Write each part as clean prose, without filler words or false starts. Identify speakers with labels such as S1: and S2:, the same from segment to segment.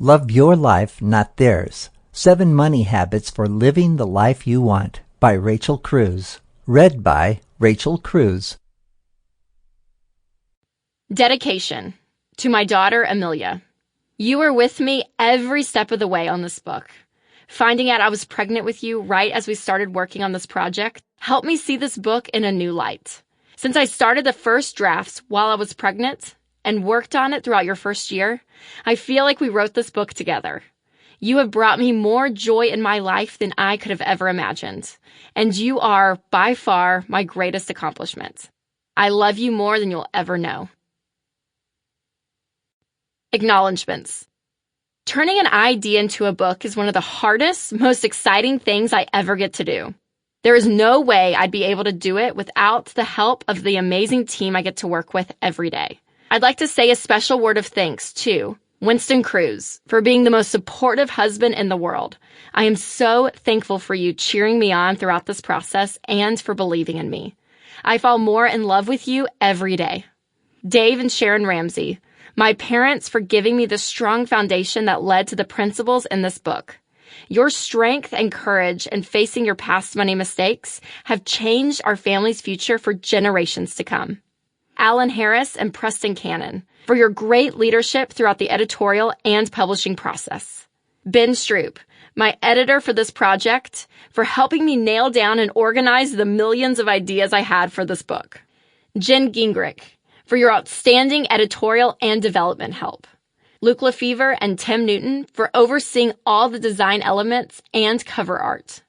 S1: Love Your Life, Not Theirs. 7 Money Habits for Living the Life You Want by Rachel Cruze. Read by Rachel Cruze.
S2: Dedication. To my daughter, Amelia. You were with me every step of the way on this book. Finding out I was pregnant with you right as we started working on this project helped me see this book in a new light. Since I started the first drafts while I was pregnant and worked on it throughout your first year, I feel like we wrote this book together. You have brought me more joy in my life than I could have ever imagined, and you are, by far, my greatest accomplishment. I love you more than you'll ever know. Acknowledgements. Turning an idea into a book is one of the hardest, most exciting things I ever get to do. There is no way I'd be able to do it without the help of the amazing team I get to work with every day. I'd like to say a special word of thanks to Winston Cruze for being the most supportive husband in the world. I am so thankful for you cheering me on throughout this process and for believing in me. I fall more in love with you every day. Dave and Sharon Ramsey, my parents, for giving me the strong foundation that led to the principles in this book. Your strength and courage in facing your past money mistakes have changed our family's future for generations to come. Alan Harris and Preston Cannon, for your great leadership throughout the editorial and publishing process. Ben Stroop, my editor for this project, for helping me nail down and organize the millions of ideas I had for this book. Jen Gingrich, for your outstanding editorial and development help. Luke Lefevre and Tim Newton for overseeing all the design elements and cover art.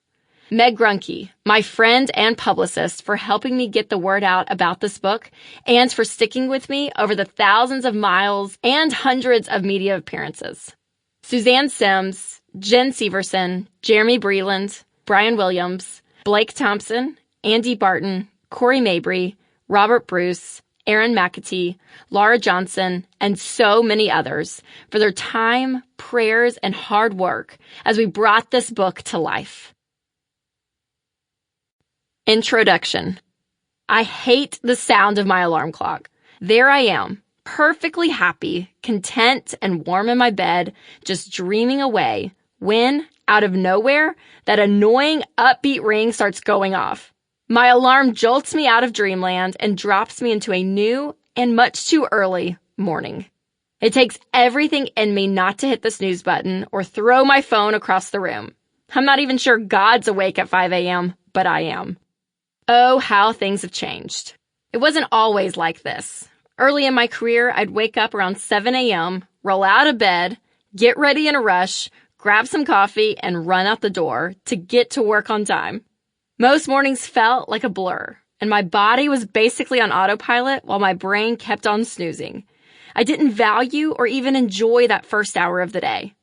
S2: Meg Grunke, my friend and publicist, for helping me get the word out about this book and for sticking with me over the thousands of miles and hundreds of media appearances. Suzanne Sims, Jen Severson, Jeremy Breland, Brian Williams, Blake Thompson, Andy Barton, Corey Mabry, Robert Bruce, Aaron McAtee, Laura Johnson, and so many others for their time, prayers, and hard work as we brought this book to life. Introduction. I hate the sound of my alarm clock. There I am, perfectly happy, content, and warm in my bed, just dreaming away, when, out of nowhere, that annoying upbeat ring starts going off. My alarm jolts me out of dreamland and drops me into a new and much too early morning. It takes everything in me not to hit the snooze button or throw my phone across the room. I'm not even sure God's awake at 5 a.m., but I am. Oh, how things have changed. It wasn't always like this. Early in my career, I'd wake up around 7 a.m., roll out of bed, get ready in a rush, grab some coffee, and run out the door to get to work on time. Most mornings felt like a blur, and my body was basically on autopilot while my brain kept on snoozing. I didn't value or even enjoy that first hour of the day.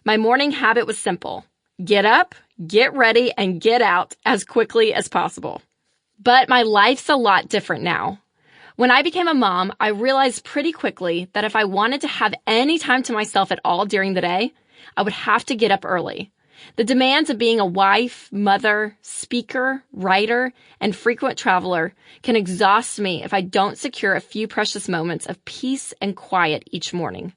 S2: My morning habit was simple. Get up, get ready, and get out as quickly as possible. But my life's a lot different now. When I became a mom, I realized pretty quickly that if I wanted to have any time to myself at all during the day, I would have to get up early. The demands of being a wife, mother, speaker, writer, and frequent traveler can exhaust me if I don't secure a few precious moments of peace and quiet each morning.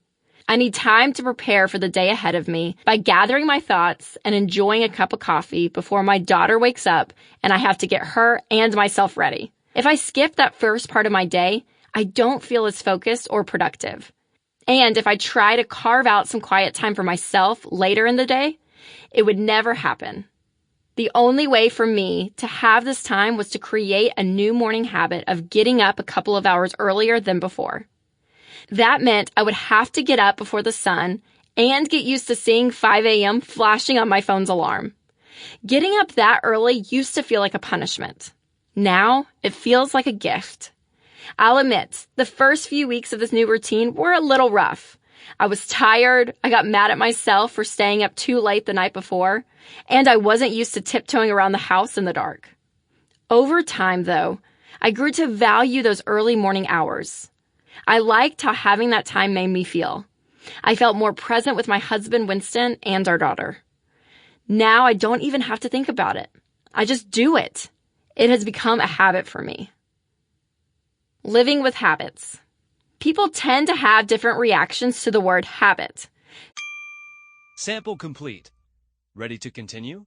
S2: I need time to prepare for the day ahead of me by gathering my thoughts and enjoying a cup of coffee before my daughter wakes up and I have to get her and myself ready. If I skip that first part of my day, I don't feel as focused or productive. And if I try to carve out some quiet time for myself later in the day, it would never happen. The only way for me to have this time was to create a new morning habit of getting up a couple of hours earlier than before. That meant I would have to get up before the sun and get used to seeing 5 a.m. flashing on my phone's alarm. Getting up that early used to feel like a punishment. Now it feels like a gift. I'll admit, the first few weeks of this new routine were a little rough. I was tired, I got mad at myself for staying up too late the night before, and I wasn't used to tiptoeing around the house in the dark. Over time, though, I grew to value those early morning hours. I liked how having that time made me feel. I felt more present with my husband, Winston, and our daughter. Now I don't even have to think about it. I just do it. It has become a habit for me. Living with habits. People tend to have different reactions to the word habit.
S3: Sample complete. Ready to continue?